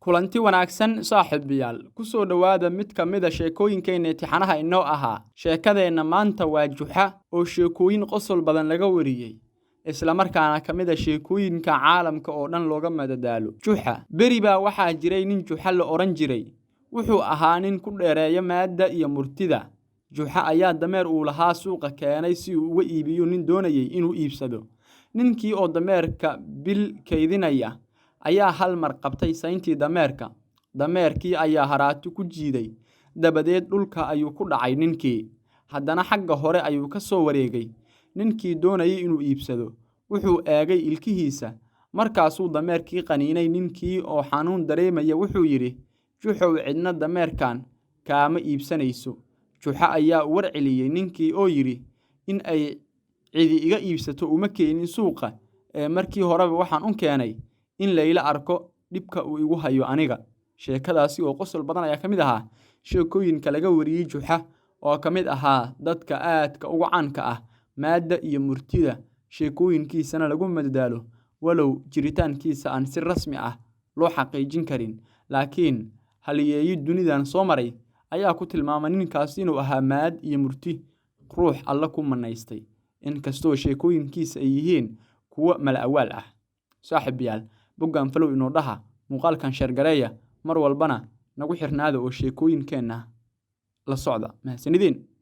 kulanti wanaagsan saaxiibayaal ku soo dhawaada mid ka mid ah sheekooyinkeena imtixaanaha inoo ahaa sheekadeena maanta waa Juxa oo sheekooyin qosol badan laga wariyay isla markaana ka mid ah sheekooyinka caalamka oo dhan looga madadaalo Juxa beri baa waxaa jiray nin Juxa la oran jiray wuxuu ahaa nin ku dheereeya maadda iyo murtida Juxa ayaa dameer uu lahaa suuqa keenay si uu uga iibiyo nin doonayay inuu iibsado ninkii oo dameerka bil kaydinaya ayaa hal mar qabtay sayntii dameerkii ayaa haraatu ku jiiday dabadeed dhulka ayuu ku dhacay ninkii haddana xagga hore ayuu ka soo wareegay ninkii doonayay inuu iibsado wuxuu eegay ilkihiisa markaasuu dameerkii qaniinay ninkii oo xanuun dareemaya wuxuu yiri Juxow cidna dameerkan kaama iibsanayso Juxa ayaa war celiyay ninkii oo yiri in ay cidi iga iibsato uma keenin suuqa markii horeba waxaan u keenay in layla arko dhibka uu igu hayo aniga sheekadaasi oo qosol badan ayaa kamid ahaa sheekooyinka laga wariyay Juxa oo kamid ahaa dadka aadka ugu caanka ah maadda iyo murtida sheekooyinkiisana lagu madadaalo walow jiritaankiisa aan si rasmi ah loo xaqiijin karin laakiin haliyeeyay dunidan soo maray ayaa ku tilmaamay ninkaas inuu ahaa maad iyo murti ruux alla ku manaystay inkastoo sheekooyinkiisa ay yihiin kuwa malawaal ah saaxiibayaal boggaan falow inoo dhaha muuqaalkan shargareeya mar walbana nagu xirnaada oo sheekooyinkeena la socda mahadsanidin